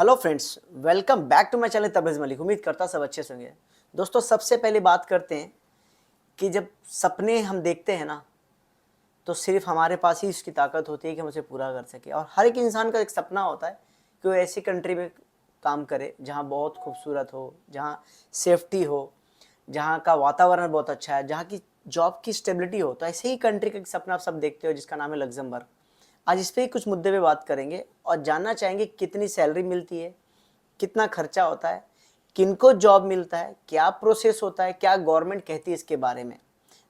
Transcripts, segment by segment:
Hello friends, welcome back to my channel Tabrez Malik. उम्मीद करता सब अच्छे से होंगे। दोस्तों, सबसे पहले बात करते हैं कि जब सपने हम देखते हैं ना, तो सिर्फ हमारे पास ही इसकी ताकत होती है कि हम उसे पूरा कर सकें। और हर एक इंसान का एक सपना होता है कि वो ऐसी कंट्री में काम करे जहाँ बहुत खूबसूरत हो, जहाँ सेफ्टी हो, जहाँ का वातावरण बहुत अच्छा है, जहाँ की जॉब की स्टेबिलिटी हो। तो ऐसे ही कंट्री का एक सपना आप सब देखते हो जिसका नाम है लग्जमबर्ग। आज इस पे ही कुछ मुद्दे पे बात करेंगे और जानना चाहेंगे कितनी सैलरी मिलती है, कितना खर्चा होता है, किनको जॉब मिलता है, क्या प्रोसेस होता है, क्या गवर्नमेंट कहती है इसके बारे में।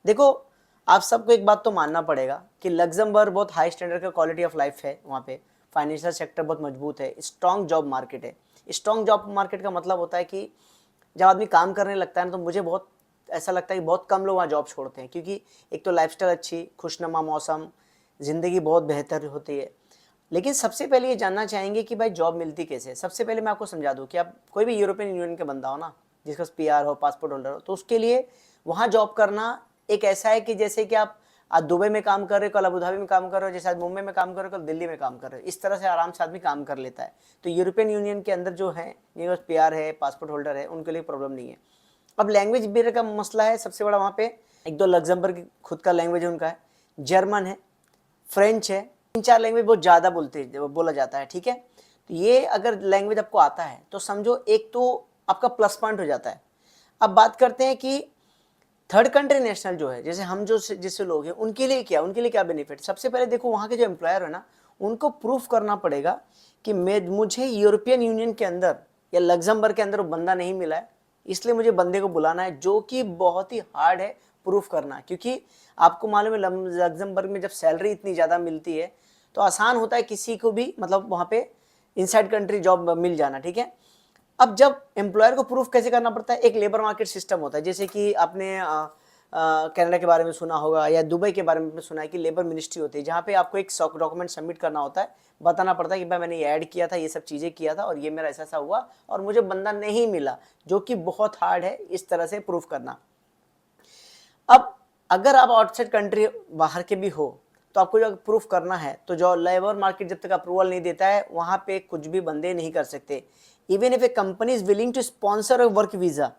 देखो, आप सबको एक बात तो मानना पड़ेगा कि लग्जमबर्ग बहुत हाई स्टैंडर्ड का क्वालिटी ऑफ लाइफ है। वहाँ पे फाइनेंशियल सेक्टर बहुत मजबूत है, स्ट्रॉन्ग जॉब मार्केट है। स्ट्रॉन्ग जॉब मार्केट का मतलब होता है कि जब आदमी काम करने लगता है ना, तो मुझे बहुत ऐसा लगता है कि बहुत कम लोग वहाँ जॉब छोड़ते हैं, क्योंकि एक तो लाइफस्टाइल अच्छी, खुशनुमा मौसम, ज़िंदगी बहुत बेहतर होती है। लेकिन सबसे पहले ये जानना चाहेंगे कि भाई जॉब मिलती कैसे है। सबसे पहले मैं आपको समझा दूं कि आप कोई भी यूरोपियन यूनियन का बंदा हो ना, जिसका पीआर हो, पासपोर्ट होल्डर हो, तो उसके लिए वहाँ जॉब करना एक ऐसा है कि जैसे कि आप आज दुबई में काम कर रहे हो, कल अबू धाबी में काम कर रहे हो, जैसे आज मुंबई में काम कर रहे हो, कल दिल्ली में काम कर रहे हो। इस तरह से आराम से आदमी काम कर लेता है। तो यूरोपियन यूनियन के अंदर जो है, जिनके पास पीआर है, पासपोर्ट होल्डर है, उनके लिए प्रॉब्लम नहीं है। अब लैंग्वेज बैरियर का मसला है सबसे बड़ा वहाँ पे। एक दो लग्जमबर्ग खुद का लैंग्वेज उनका है, जर्मन है, फ्रेंच है। तीन चार लैंग्वेज बहुत ज़्यादा बोला जाता है, ठीक है। तो ये अगर लैंग्वेज आपको आता है तो समझो एक तो आपका प्लस पॉइंट हो जाता है। अब बात करते हैं कि थर्ड कंट्री नेशनल जो है, जैसे हम जो जिससे लोग हैं, उनके लिए क्या बेनिफिट। सबसे पहले देखो, वहाँ के जो एम्प्लॉयर है ना, उनको प्रूफ करना पड़ेगा कि मुझे यूरोपियन यूनियन के अंदर या लग्जमबर्ग के अंदर वो बंदा नहीं मिला है, इसलिए मुझे बंदे को बुलाना है, जो कि बहुत ही हार्ड है प्रूफ करना। क्योंकि आपको मालूम है लग्जमबर्ग में जब सैलरी इतनी ज़्यादा मिलती है तो आसान होता है किसी को भी, मतलब वहाँ पे इनसाइड कंट्री जॉब मिल जाना, ठीक है। अब जब एम्प्लॉयर को प्रूफ कैसे करना पड़ता है, एक लेबर मार्केट सिस्टम होता है। जैसे कि आपने कनाडा के बारे में सुना होगा या दुबई के बारे में सुना है कि लेबर मिनिस्ट्री होती है, जहाँ पे आपको एक डॉक्यूमेंट सबमिट करना होता है, बताना पड़ता है कि भाई मैंने ये ऐड किया था, ये सब चीज़ें किया था और ये मेरा ऐसा ऐसा हुआ और मुझे बंदा नहीं मिला, जो कि बहुत हार्ड है इस तरह से प्रूफ करना। अब अगर आप आउटसाइड कंट्री बाहर के भी हो, तो आपको जो प्रूफ करना है, तो जो लेबर मार्केट जब तक अप्रूवल नहीं देता है, वहाँ पे कुछ भी बंदे नहीं कर सकते। Even if a company is willing to sponsor a work visa,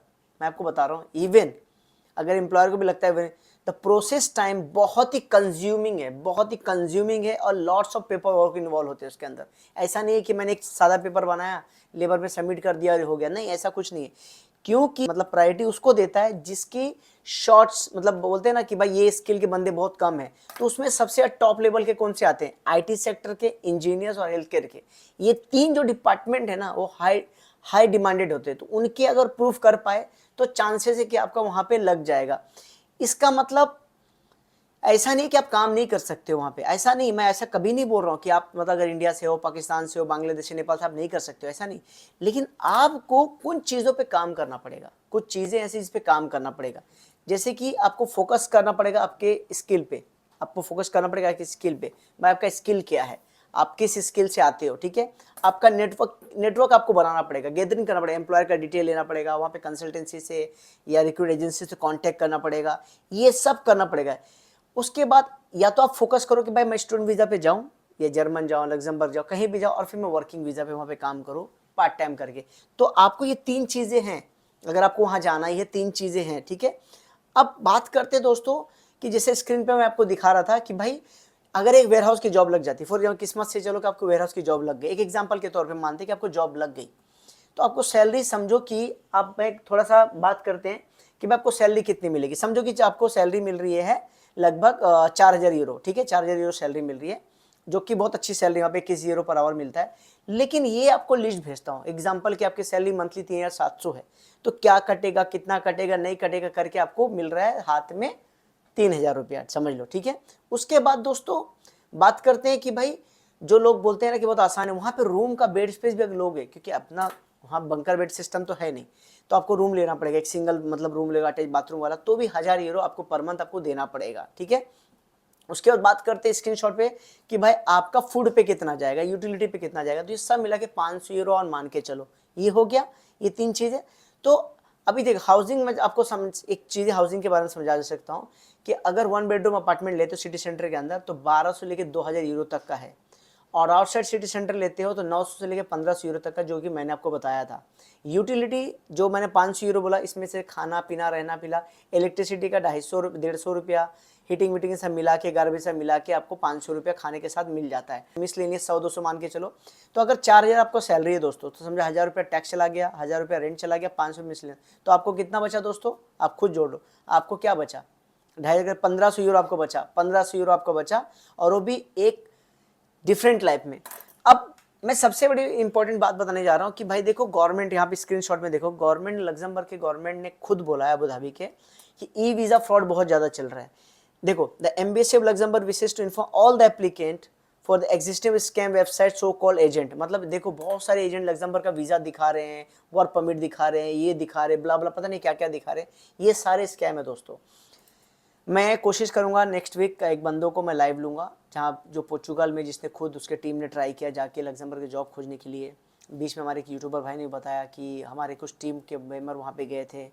मैं आपको बता रहा हूँ, इवन अगर एम्प्लॉयर को भी लगता है, द प्रोसेस टाइम बहुत ही कंज्यूमिंग है, बहुत ही कंज्यूमिंग है और lots of paper work involve होते हैं उसके अंदर। ऐसा नहीं है कि मैंने एक सादा पेपर बनाया, लेबर में सबमिट कर दिया और हो गया, नहीं, ऐसा कुछ नहीं है। क्योंकि मतलब प्रायोरिटी उसको देता है जिसकी शॉर्ट्स, मतलब बोलते हैं ना कि भाई ये स्किल के बंदे बहुत कम है, तो उसमें सबसे टॉप लेवल के कौन से आते हैं, आईटी सेक्टर के, इंजीनियर्स और हेल्थ केयर के। ये तीन जो डिपार्टमेंट है ना, वो हाई हाई डिमांडेड होते हैं। तो उनके अगर प्रूफ कर पाए तो चांसेस है कि आपका वहां पे लग जाएगा। इसका मतलब ऐसा नहीं कि आप काम नहीं कर सकते हो वहाँ पे, ऐसा नहीं, मैं ऐसा कभी नहीं बोल रहा हूँ कि आप मतलब अगर इंडिया से हो, पाकिस्तान से हो, बांग्लादेश से, नेपाल से आप नहीं कर सकते हो, ऐसा नहीं। लेकिन आपको कुछ चीज़ों पे काम करना पड़ेगा, कुछ चीज़ें ऐसी जिस पे काम करना पड़ेगा। जैसे कि आपको फोकस करना पड़ेगा आपके स्किल पे, आपको फोकस करना पड़ेगा आपके स्किल पे। भाई आपका स्किल क्या है, आप किस स्किल से आते हो, ठीक है। आपका नेटवर्क आपको बनाना पड़ेगा, गैदरिंग करना पड़ेगा, एम्प्लॉयर का डिटेल लेना पड़ेगा, वहाँ पे कंसल्टेंसी से या रिक्रूट एजेंसी से कांटेक्ट करना पड़ेगा, ये सब करना पड़ेगा। उसके बाद या तो आप फोकस करो कि भाई मैं स्टूडेंट वीज़ा पे जाऊँ, या जर्मन जाऊँ, लग्जमबर्ग जाऊँ, कहीं भी जाऊँ, और फिर मैं वर्किंग वीज़ा पे वहाँ पे काम करूँ पार्ट टाइम करके। तो आपको ये तीन चीज़ें हैं, अगर आपको वहाँ जाना ही है, तीन चीज़ें हैं, ठीक है। अब बात करते हैं दोस्तों कि जैसे स्क्रीन पे मैं आपको दिखा रहा था कि भाई अगर एक वेयरहाउस की जॉब लग जाती, फॉर एग्जाम्पल किस्मत से चलो कि आपको वेयरहाउस की जॉब लग गई, एक एग्जाम्पल के तौर पर मानते हैं कि आपको जॉब लग गई, तो आपको सैलरी समझो कि आप, मैं थोड़ा सा बात करते हैं कि भाई आपको सैलरी कितनी मिलेगी। समझो कि आपको सैलरी मिल रही है लगभग 4,000 यूरो, ठीक है, 4,000 यूरो सैलरी मिल रही है, जो कि बहुत अच्छी सैलरी, वहाँ पे 21 यूरो पर आवर मिलता है। लेकिन ये आपको लिस्ट भेजता हूँ एग्जाम्पल कि आपकी सैलरी मंथली 3,700 है, तो क्या कटेगा, कितना कटेगा, नहीं कटेगा करके आपको मिल रहा है हाथ में 3,000 रुपया, समझ लो, ठीक है। उसके बाद दोस्तों बात करते हैं कि भाई जो लोग बोलते हैं ना कि बहुत आसान है, वहाँ पे रूम का बेड स्पेस भी अगर लोगे, क्योंकि अपना वहाँ बंकर बेड सिस्टम तो है नहीं, तो आपको रूम लेना पड़ेगा, एक सिंगल मतलब रूम लेगा अटैच बाथरूम वाला, तो भी 1,000 यूरो आपको पर मंथ आपको देना पड़ेगा, ठीक है। उसके बाद बात करते हैं स्क्रीनशॉट पे कि भाई आपका फूड पे कितना जाएगा, यूटिलिटी पे कितना जाएगा, तो ये सब मिला के 500 यूरो और मान के चलो, ये हो गया, ये तीन चीज़ें। तो अभी देख, हाउसिंग में आपको समझ, एक चीज़ हाउसिंग के बारे में समझा सकता हूँ कि अगर 1 बेडरूम अपार्टमेंट लेते हो सिटी सेंटर के अंदर, तो 1,200 लेके 2,000 यूरो तक का है। और आउटसाइड सिटी सेंटर लेते हो तो 900 से लेकर 1500 यूरो तक का, जो कि मैंने आपको बताया था। यूटिलिटी जो मैंने 500 यूरो बोला, इसमें से खाना पीना रहना पीना, इलेक्ट्रिसिटी का 250 रुपया, हीटिंग वीटिंग सब मिला के, गार्बेज सब मिला के आपको 500 रुपया खाने के साथ मिल जाता है। मिसलेनियस 100-200 मान के चलो, तो अगर 4000 आपको सैलरी है दोस्तों, तो समझो 1000 रुपया टैक्स चला गया, 1000 रुपया रेंट चला गया, 500 मिसलेनियस, तो आपको कितना बचा दोस्तों? आप खुद जोड़ लो, आपको क्या बचा? 1500 यूरो आपको बचा, 1500 यूरो आपको बचा, और वो भी एक डिफरेंट लाइफ में। अब मैं सबसे बड़ी इंपॉर्टेंट बात बताने जा रहा हूँ कि भाई देखो, गवर्नमेंट यहाँ पे स्क्रीनशॉट में देखो, गवर्नमेंट लग्जमबर्ग के गवर्नमेंट ने खुद बोला है अबू धाबी के कि ई वीजा फ्रॉड बहुत ज्यादा चल रहा है। देखो, the embassy of Luxembourg wishes to inform all the applicant for the existing scam website so called agent. मतलब देखो, बहुत सारे एजेंट लग्जमबर्ग का वीजा दिखा रहे हैं, वर्क परमिट दिखा रहे हैं, ये दिखा रहे हैं, ब्ला ब्ला, पता नहीं क्या क्या दिखा रहे हैं, ये सारे स्कैम है दोस्तों। मैं कोशिश करूंगा नेक्स्ट वीक का एक बंदों को मैं लाइव लूंगा, जहाँ जो पोर्चुगल में, जिसने खुद उसके टीम ने ट्राई किया जाके लग्जमबर्ग की जॉब खोजने के लिए। बीच में हमारे एक यूट्यूबर भाई ने बताया कि हमारे कुछ टीम के मेंबर वहाँ पे गए थे।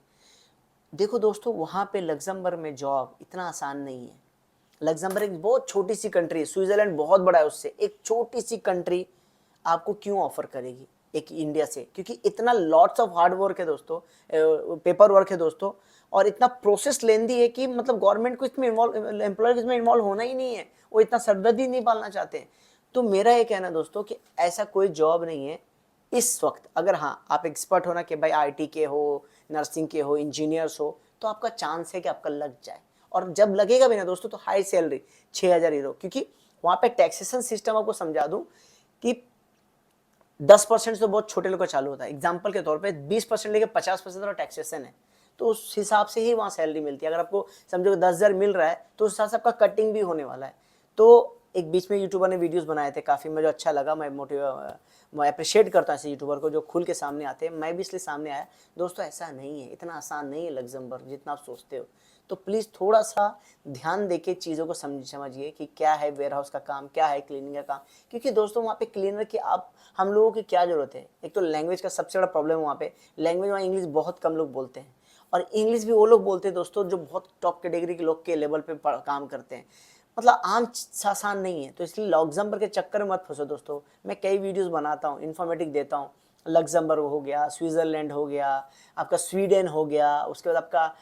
देखो दोस्तों, वहाँ पे लग्जमबर्ग में जॉब इतना आसान नहीं है। लग्जमबर्ग एक बहुत छोटी सी कंट्री है, स्विट्जरलैंड बहुत बड़ा है, उससे एक छोटी सी कंट्री आपको क्यों ऑफर करेगी एक इंडिया से? क्योंकि इतना लॉट्स ऑफ हार्ड वर्क है दोस्तों, पेपर वर्क है दोस्तों, और इतना प्रोसेस लेंदी है कि मतलब गवर्नमेंट को इसमें इन्वॉल्व, एम्प्लॉयर इसमें इन्वॉल्व होना ही नहीं है, वो इतना सरदर्दी नहीं पालना चाहते। तो मेरा ये कहना दोस्तों कि ऐसा कोई जॉब नहीं है इस वक्त। अगर हाँ आप एक्सपर्ट हो ना, कि भाई आईटी के हो, नर्सिंग के हो, इंजीनियर्स हो, तो आपका चांस है कि आपका लग जाए। और जब लगेगा भी ना दोस्तों, तो हाई सैलरी 6000 यूरो, क्योंकि वहाँ पे टैक्सेशन सिस्टम आपको समझा दूं कि 10% तो बहुत छोटे लोग का चालू होता है। एग्जाम्पल के तौर पे 20% लेके 50% और टैक्सेशन है, तो उस हिसाब से ही वहाँ सैलरी मिलती है। अगर आपको समझो 10,000 मिल रहा है, तो उस हिसाब से आपका कटिंग भी होने वाला है। तो एक बीच में यूट्यूबर ने वीडियोस बनाए थे, काफ़ी मुझे अच्छा लगा, मैं अप्रिशिएट करता हूँ ऐसे यूट्यूबर को जो खुल के सामने आते हैं। मैं भी इसलिए सामने आया दोस्तों, ऐसा नहीं है, इतना आसान नहीं है लग्जमबर्ग जितना आप सोचते हो। तो प्लीज़ थोड़ा सा ध्यान देके चीज़ों को समझिए कि क्या है वेयर हाउस का काम, क्या है क्लीनिंग का काम। क्योंकि दोस्तों वहाँ पे क्लीनर की आप हम लोगों की क्या ज़रूरत है? एक तो लैंग्वेज का सबसे बड़ा प्रॉब्लम है वहाँ पे, लैंग्वेज वहाँ इंग्लिश बहुत कम लोग बोलते हैं, और इंग्लिश भी वो लोग बोलते हैं दोस्तों जो बहुत टॉप कैटेगरी के लोग के लेवल पे काम करते हैं। मतलब आम आसान नहीं है। तो इसलिए लग्जमबर्ग के चक्कर में मत फंसो दोस्तों। मैं कई वीडियोस बनाता हूँ, इन्फॉर्मेटिव देता हूँ। लग्जमबर्ग हो गया, स्विट्जरलैंड हो गया, आपका स्वीडन हो गया, उसके बाद आपका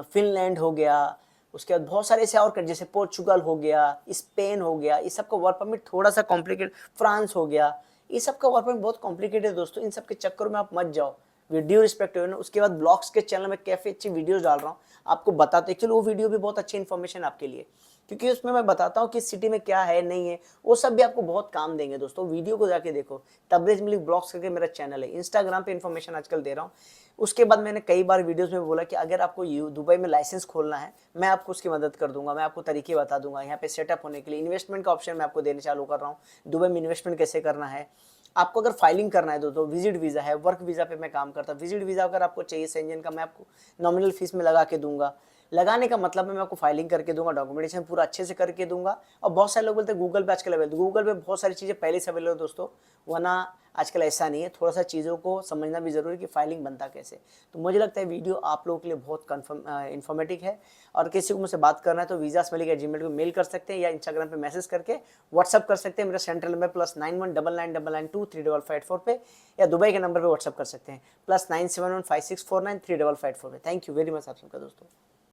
फिनलैंड हो गया, उसके बाद बहुत सारे ऐसे और जैसे पोर्चुगल हो गया, स्पेन हो गया, इस सब का वर्क परमिट थोड़ा सा कॉम्प्लिकेट, फ्रांस हो गया, ये सब का वर्क परमिट बहुत कॉम्प्लिकेटेड है दोस्तों। इन सब के चक्कर में आप मत जाओ, वीडियो रिस्पेक्टिव है। उसके बाद ब्लॉग्स के चैनल में काफ़ी अच्छी वीडियोस डाल रहा हूँ, आपको बताते हैं। चलो वो वीडियो भी बहुत अच्छी इन्फॉर्मेशन आपके लिए, क्योंकि उसमें मैं बताता हूँ कि सिटी में क्या है नहीं है, वो सब भी आपको बहुत काम देंगे दोस्तों। वीडियो को जाके देखो, तबरेज मलिक ब्लॉग्स करके मेरा चैनल है, इंस्टाग्राम पे इन्फॉर्मेशन आजकल दे रहा हूँ। उसके बाद मैंने कई बार वीडियोस में बोला कि अगर आपको दुबई में लाइसेंस खोलना है, मैं आपको उसकी मदद कर दूंगा, मैं आपको तरीके बता दूंगा। यहाँ पे सेटअप होने के लिए इन्वेस्टमेंट का ऑप्शन मैं आपको देने चालू कर रहा हूँ, दुबई में इन्वेस्टमेंट कैसे करना है। आपको अगर फाइलिंग करना है दोस्तों, विजिट वीज़ा है, वर्क वीज़ा पे मैं काम करता हूँ। विजिट वीज़ा अगर आपको चाहिए सेंजन का, मैं आपको नॉमिनल फीस में लगा के दूंगा। लगाने का मतलब है मैं आपको फाइलिंग करके दूंगा, डॉक्यूमेंटेशन पूरा अच्छे से करके दूंगा। और बहुत सारे लोग बोलते हैं गूगल पे आजकल अवेलेबल, गूगल पे बहुत सारी चीज़ें पहले से अवेलेबल दोस्तों, वरना आजकल ऐसा नहीं है। थोड़ा सा चीज़ों को समझना भी जरूरी है कि फाइलिंग बनता कैसे। तो मुझे लगता है वीडियो आप लोगों के लिए बहुत इन्फॉर्मेटिव है। और किसी को मुझसे बात करना है तो visasmalik@gmail को मेल कर सकते हैं, या इंस्टाग्राम पे मैसेज करके व्हाट्सअप कर सकते हैं। मेरा सेंट्रल नंबर +919999235584 पे, या दुबई के नंबर पे व्हाट्सअप कर सकते हैं +971564935554 पे। थैंक यू वेरी मच आप सबका दोस्तों।